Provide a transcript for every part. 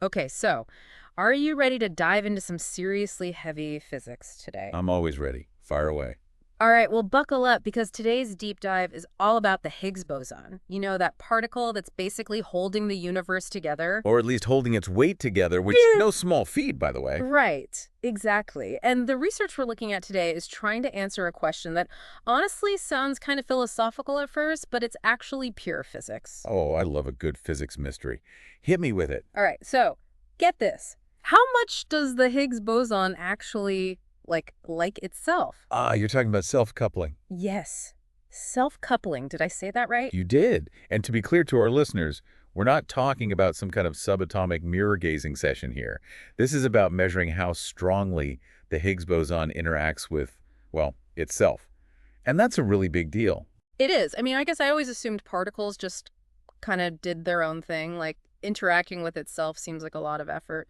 Okay, so are you ready to dive into some seriously heavy physics today? I'm always ready. Fire away. All right, well, buckle up because today's deep dive is all about the Higgs boson. You know, that particle that's basically holding the universe together? Or at least holding its weight together, which no small feat, by the way. Right, exactly. And the research we're looking at today is trying to answer a question that honestly sounds kind of philosophical at first, but it's actually pure physics. Oh, I love a good physics mystery. Hit me with it. All right, so get this. How much does the Higgs boson actually like itself? Ah, you're talking about self-coupling. Yes. Self-coupling. Did I say that right? You did. And to be clear to our listeners, we're not talking about some kind of subatomic mirror-gazing session here. This is about measuring how strongly the Higgs boson interacts with, well, itself. And that's a really big deal. It is. I mean, I guess I always assumed particles just kind of did their own thing. Like interacting with itself seems like a lot of effort.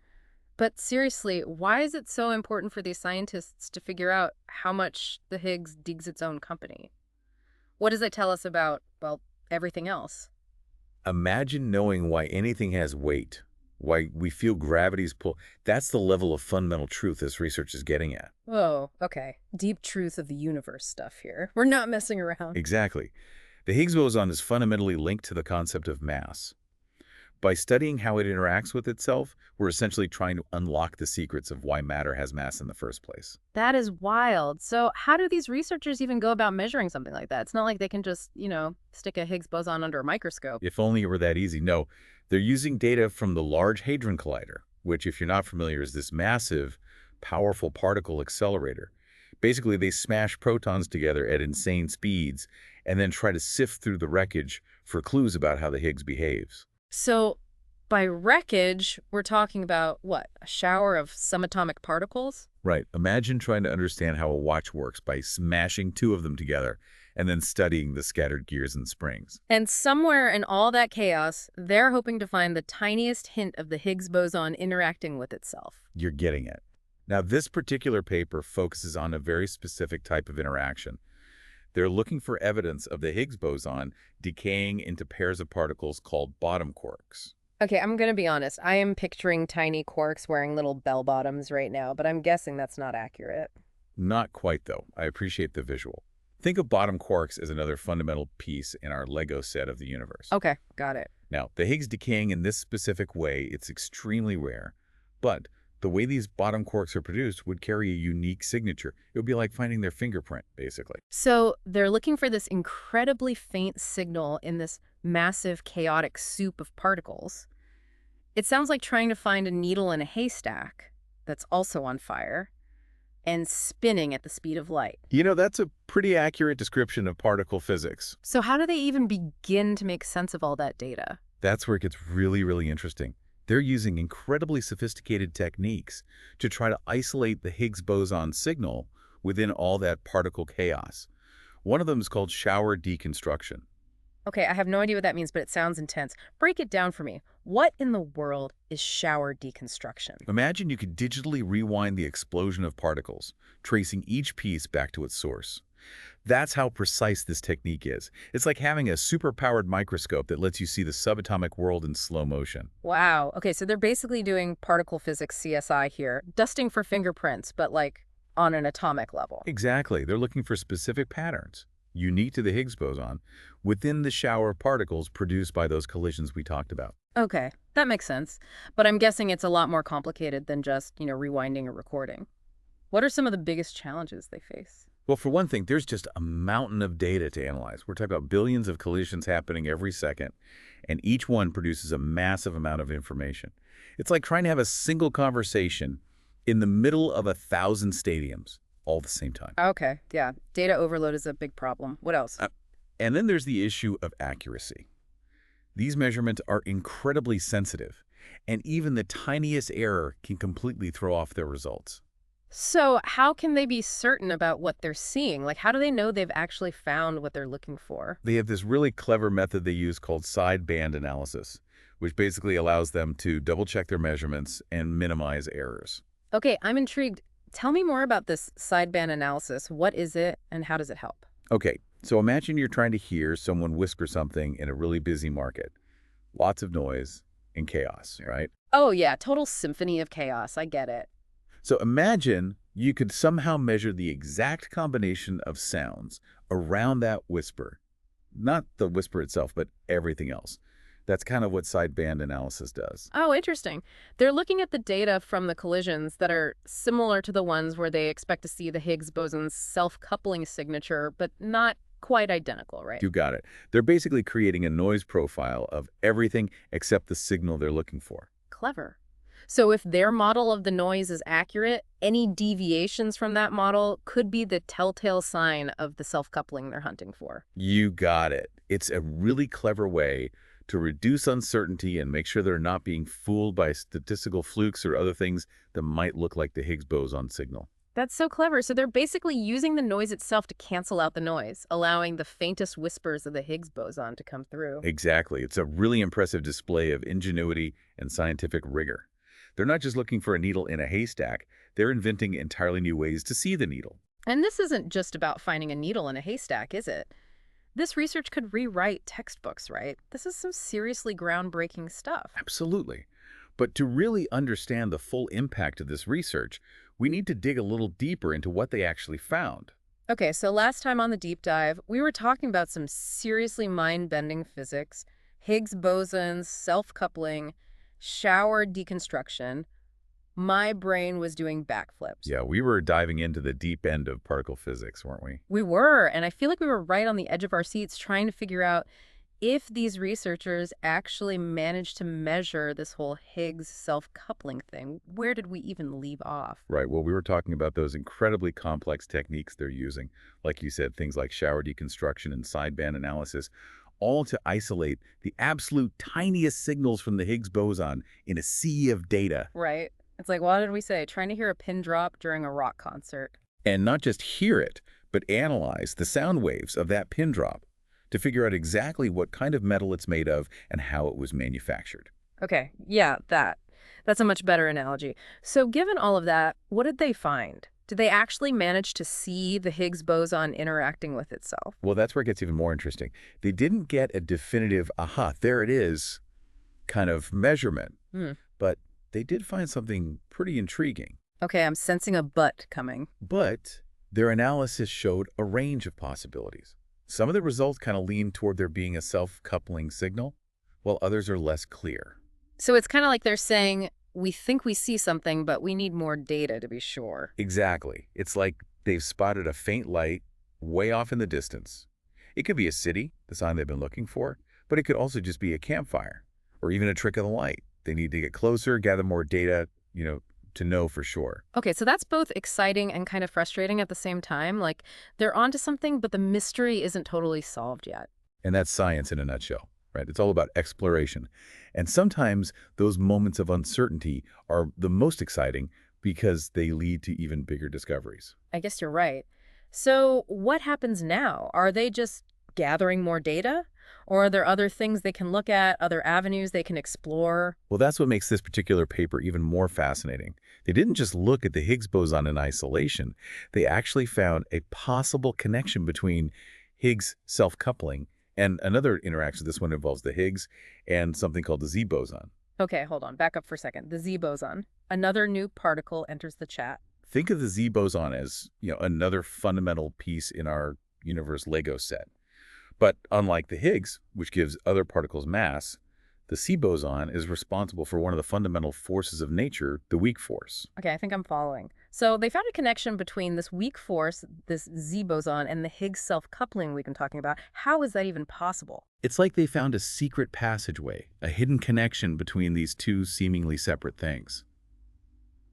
But seriously, why is it so important for these scientists to figure out how much the Higgs digs its own company? What does it tell us about, well, everything else? Imagine knowing why anything has weight, why we feel gravity's pull. That's the level of fundamental truth this research is getting at. Oh, okay. Deep truth of the universe stuff here. We're not messing around. Exactly. The Higgs boson is fundamentally linked to the concept of mass. By studying how it interacts with itself, we're essentially trying to unlock the secrets of why matter has mass in the first place. That is wild. So how do these researchers even go about measuring something like that? It's not like they can just, stick a Higgs boson under a microscope. If only it were that easy. No, they're using data from the Large Hadron Collider, which, if you're not familiar, is this massive, powerful particle accelerator. Basically, they smash protons together at insane speeds and then try to sift through the wreckage for clues about how the Higgs behaves. So by wreckage, we're talking about what? A shower of subatomic particles? Right. Imagine trying to understand how a watch works by smashing two of them together and then studying the scattered gears and springs. And somewhere in all that chaos, they're hoping to find the tiniest hint of the Higgs boson interacting with itself. You're getting it. Now, this particular paper focuses on a very specific type of interaction. They're looking for evidence of the Higgs boson decaying into pairs of particles called bottom quarks. Okay, I'm going to be honest. I am picturing tiny quarks wearing little bell bottoms right now, but I'm guessing that's not accurate. Not quite, though. I appreciate the visual. Think of bottom quarks as another fundamental piece in our Lego set of the universe. Okay, got it. Now, the Higgs decaying in this specific way, it's extremely rare, but the way these bottom quarks are produced would carry a unique signature. It would be like finding their fingerprint, basically. So they're looking for this incredibly faint signal in this massive chaotic soup of particles. It sounds like trying to find a needle in a haystack that's also on fire and spinning at the speed of light. You know, that's a pretty accurate description of particle physics. So how do they even begin to make sense of all that data? That's where it gets really, really interesting. They're using incredibly sophisticated techniques to try to isolate the Higgs boson signal within all that particle chaos. One of them is called shower deconstruction. Okay, I have no idea what that means, but it sounds intense. Break it down for me. What in the world is shower deconstruction? Imagine you could digitally rewind the explosion of particles, tracing each piece back to its source. That's how precise this technique is. It's like having a super-powered microscope that lets you see the subatomic world in slow motion. Wow. Okay, so they're basically doing particle physics CSI here, dusting for fingerprints, but like on an atomic level. Exactly. They're looking for specific patterns, unique to the Higgs boson, within the shower of particles produced by those collisions we talked about. Okay, that makes sense. But I'm guessing it's a lot more complicated than just, rewinding or recording. What are some of the biggest challenges they face? Well, for one thing, there's just a mountain of data to analyze. We're talking about billions of collisions happening every second, and each one produces a massive amount of information. It's like trying to have a single conversation in the middle of 1,000 stadiums all at the same time. Okay, yeah. Data overload is a big problem. What else? And then there's the issue of accuracy. These measurements are incredibly sensitive, and even the tiniest error can completely throw off their results. So how can they be certain about what they're seeing? Like, how do they know they've actually found what they're looking for? They have this really clever method they use called sideband analysis, which basically allows them to double-check their measurements and minimize errors. Okay, I'm intrigued. Tell me more about this sideband analysis. What is it and how does it help? Okay, so imagine you're trying to hear someone whisper something in a really busy market. Lots of noise and chaos, right? Oh, yeah, total symphony of chaos. I get it. So imagine you could somehow measure the exact combination of sounds around that whisper. Not the whisper itself, but everything else. That's kind of what sideband analysis does. Oh, interesting. They're looking at the data from the collisions that are similar to the ones where they expect to see the Higgs boson's self-coupling signature, but not quite identical, right? You got it. They're basically creating a noise profile of everything except the signal they're looking for. Clever. So if their model of the noise is accurate, any deviations from that model could be the telltale sign of the self-coupling they're hunting for. You got it. It's a really clever way to reduce uncertainty and make sure they're not being fooled by statistical flukes or other things that might look like the Higgs boson signal. That's so clever. So they're basically using the noise itself to cancel out the noise, allowing the faintest whispers of the Higgs boson to come through. Exactly. It's a really impressive display of ingenuity and scientific rigor. They're not just looking for a needle in a haystack, they're inventing entirely new ways to see the needle. And this isn't just about finding a needle in a haystack, is it? This research could rewrite textbooks, right? This is some seriously groundbreaking stuff. Absolutely. But to really understand the full impact of this research, we need to dig a little deeper into what they actually found. Okay, so last time on the deep dive, we were talking about some seriously mind-bending physics, Higgs bosons, self-coupling, shower deconstruction. My brain was doing backflips. Yeah, we were diving into the deep end of particle physics, weren't we? We were, and I feel like we were right on the edge of our seats trying to figure out if these researchers actually managed to measure this whole Higgs self-coupling thing. Where did we even leave off? Right. Well, we were talking about those incredibly complex techniques they're using. Like you said, things like shower deconstruction and sideband analysis, all to isolate the absolute tiniest signals from the Higgs boson in a sea of data. Right. It's like, what did we say? Trying to hear a pin drop during a rock concert. And not just hear it, but analyze the sound waves of that pin drop to figure out exactly what kind of metal it's made of and how it was manufactured. Okay, yeah, that. That's a much better analogy. So given all of that, what did they find? Did they actually manage to see the Higgs boson interacting with itself? Well, that's where it gets even more interesting. They didn't get a definitive, aha, there it is, kind of measurement, Hmm. but they did find something pretty intriguing. Okay, I'm sensing a but coming. But their analysis showed a range of possibilities. Some of the results kind of lean toward there being a self-coupling signal, while others are less clear. So it's kind of like they're saying, we think we see something, but we need more data to be sure. Exactly. It's like they've spotted a faint light way off in the distance. It could be a city, the sign they've been looking for, but it could also just be a campfire or even a trick of the light. They need to get closer, gather more data, to know for sure. Okay, so that's both exciting and kind of frustrating at the same time. Like, they're onto something, but the mystery isn't totally solved yet. And that's science in a nutshell, right? It's all about exploration. And sometimes those moments of uncertainty are the most exciting because they lead to even bigger discoveries. I guess you're right. So what happens now? Are they just gathering more data? Or are there other things they can look at, other avenues they can explore? Well, that's what makes this particular paper even more fascinating. They didn't just look at the Higgs boson in isolation. They actually found a possible connection between Higgs self-coupling and another interaction. This one involves the Higgs and something called the Z boson. Okay, hold on. Back up for a second. The Z boson. Another new particle enters the chat. Think of the Z boson as, another fundamental piece in our universe Lego set. But unlike the Higgs, which gives other particles mass, the C boson is responsible for one of the fundamental forces of nature, the weak force. Okay, I think I'm following. So they found a connection between this weak force, this Z boson, and the Higgs self-coupling we've been talking about. How is that even possible? It's like they found a secret passageway, a hidden connection between these two seemingly separate things.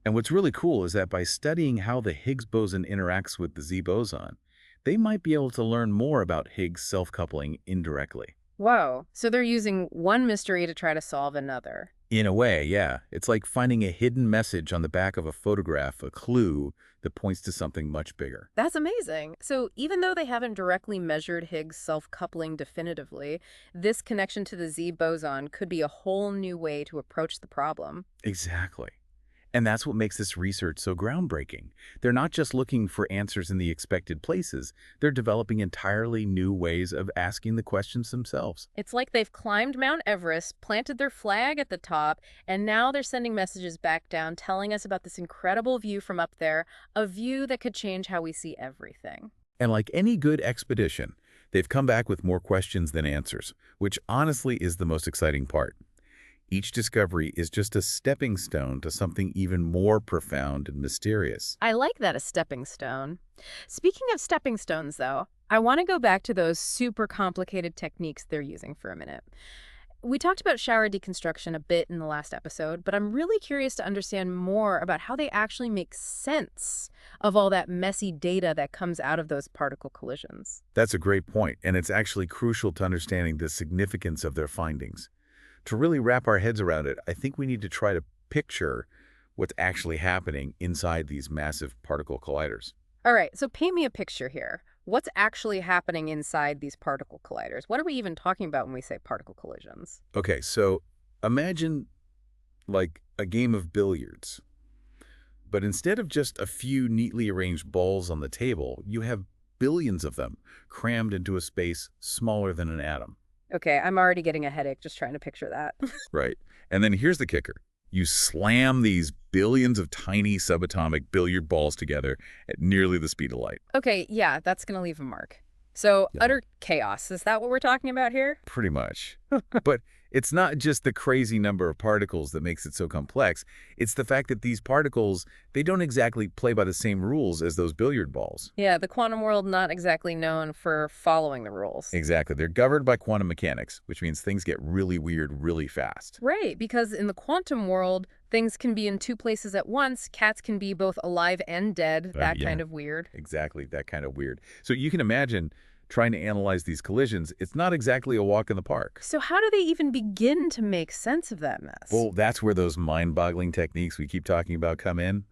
And what's really cool is that by studying how the Higgs boson interacts with the Z boson, they might be able to learn more about Higgs self-coupling indirectly. Whoa. So they're using one mystery to try to solve another. In a way, yeah. It's like finding a hidden message on the back of a photograph, a clue that points to something much bigger. That's amazing. So even though they haven't directly measured Higgs self-coupling definitively, this connection to the Z boson could be a whole new way to approach the problem. Exactly. And that's what makes this research so groundbreaking. They're not just looking for answers in the expected places, they're developing entirely new ways of asking the questions themselves. It's like they've climbed Mount Everest, planted their flag at the top, and now they're sending messages back down telling us about this incredible view from up there, a view that could change how we see everything. And like any good expedition, they've come back with more questions than answers, which honestly is the most exciting part. Each discovery is just a stepping stone to something even more profound and mysterious. I like that, a stepping stone. Speaking of stepping stones, though, I want to go back to those super complicated techniques they're using for a minute. We talked about shower deconstruction a bit in the last episode, but I'm really curious to understand more about how they actually make sense of all that messy data that comes out of those particle collisions. That's a great point, and it's actually crucial to understanding the significance of their findings. To really wrap our heads around it, I think we need to try to picture what's actually happening inside these massive particle colliders. All right, so paint me a picture here. What's actually happening inside these particle colliders? What are we even talking about when we say particle collisions? Okay, so imagine like a game of billiards, but instead of just a few neatly arranged balls on the table, you have billions of them crammed into a space smaller than an atom. Okay, I'm already getting a headache just trying to picture that. Right. And then here's the kicker. You slam these billions of tiny subatomic billiard balls together at nearly the speed of light. Okay, yeah, that's going to leave a mark. So, Yeah. utter chaos. Is that what we're talking about here? Pretty much. But it's not just the crazy number of particles that makes it so complex. It's the fact that these particles, they don't exactly play by the same rules as those billiard balls. Yeah, the quantum world not exactly known for following the rules. Exactly. They're governed by quantum mechanics, which means things get really weird really fast. Right, because in the quantum world, things can be in two places at once. Cats can be both alive and dead. That Yeah. kind of weird. Exactly. That kind of weird. So you can imagine trying to analyze these collisions. It's not exactly a walk in the park. So how do they even begin to make sense of that mess? Well, that's where those mind-boggling techniques we keep talking about come in.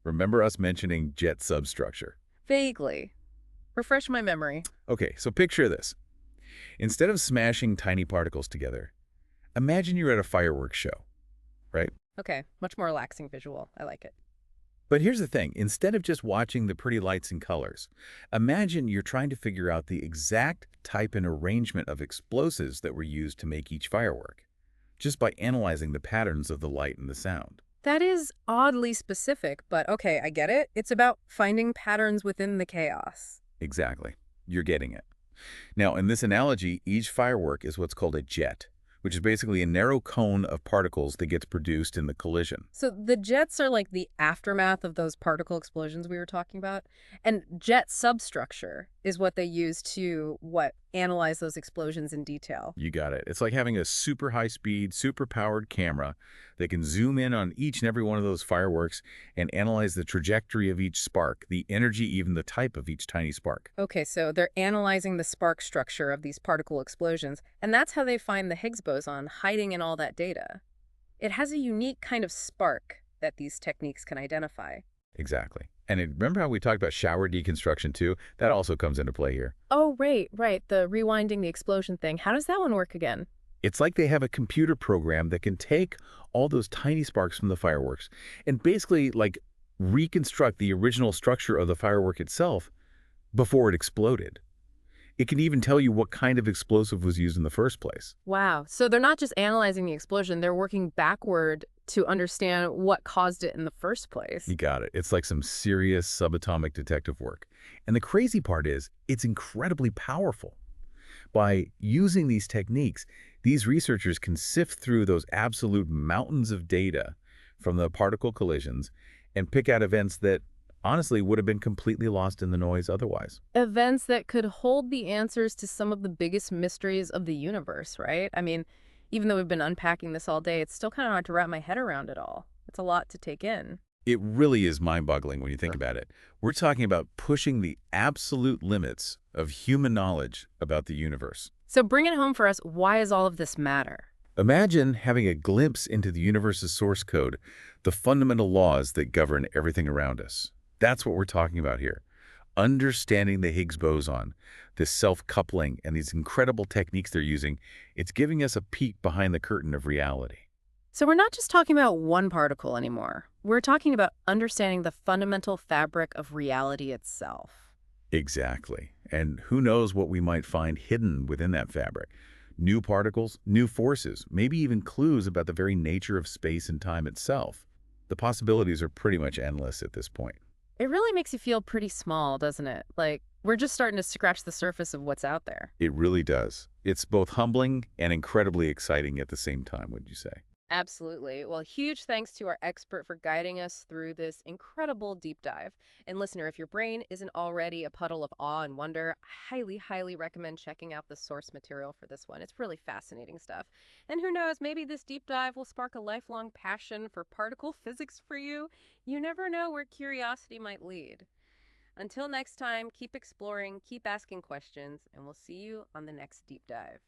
Remember us mentioning jet substructure? Vaguely. Refresh my memory. Okay, so picture this. Instead of smashing tiny particles together, imagine you're at a fireworks show, right? Okay, much more relaxing visual. I like it. But here's the thing. Instead of just watching the pretty lights and colors, imagine you're trying to figure out the exact type and arrangement of explosives that were used to make each firework, just by analyzing the patterns of the light and the sound. That is oddly specific, but okay, I get it. It's about finding patterns within the chaos. Exactly. You're getting it. Now, in this analogy, each firework is what's called a jet, which is basically a narrow cone of particles that gets produced in the collision. So the jets are like the aftermath of those particle explosions we were talking about. And jet substructure is what they use to, analyze those explosions in detail. You got it. It's like having a super high-speed, super-powered camera that can zoom in on each and every one of those fireworks and analyze the trajectory of each spark, the energy, even the type of each tiny spark. Okay, so they're analyzing the spark structure of these particle explosions, and that's how they find the Higgs boson hiding in all that data. It has a unique kind of spark that these techniques can identify. Exactly. And remember how we talked about shower deconstruction too? That also comes into play here. Oh, right. The rewinding the explosion thing. How does that one work again? It's like they have a computer program that can take all those tiny sparks from the fireworks and basically like reconstruct the original structure of the firework itself before it exploded. It can even tell you what kind of explosive was used in the first place. Wow. So they're not just analyzing the explosion, they're working backward to understand what caused it in the first place. You got it. It's like some serious subatomic detective work. And the crazy part is, it's incredibly powerful. By using these techniques, these researchers can sift through those absolute mountains of data from the particle collisions and pick out events that honestly would have been completely lost in the noise otherwise. Events that could hold the answers to some of the biggest mysteries of the universe, right? I mean, even though we've been unpacking this all day, it's still kind of hard to wrap my head around it all. It's a lot to take in. It really is mind-boggling when you think about it. We're talking about pushing the absolute limits of human knowledge about the universe. So bring it home for us. Why does all of this matter? Imagine having a glimpse into the universe's source code, the fundamental laws that govern everything around us. That's what we're talking about here. Understanding the Higgs boson, this self-coupling, and these incredible techniques they're using, it's giving us a peek behind the curtain of reality. So we're not just talking about one particle anymore. We're talking about understanding the fundamental fabric of reality itself. Exactly. And who knows what we might find hidden within that fabric. New particles, new forces, maybe even clues about the very nature of space and time itself. The possibilities are pretty much endless at this point. It really makes you feel pretty small, doesn't it? Like, we're just starting to scratch the surface of what's out there. It really does. It's both humbling and incredibly exciting at the same time, would you say? Absolutely. Well, huge thanks to our expert for guiding us through this incredible deep dive. And listener, if your brain isn't already a puddle of awe and wonder, I highly, highly recommend checking out the source material for this one. It's really fascinating stuff. And who knows, maybe this deep dive will spark a lifelong passion for particle physics for you. You never know where curiosity might lead. Until next time, keep exploring, keep asking questions, and we'll see you on the next deep dive.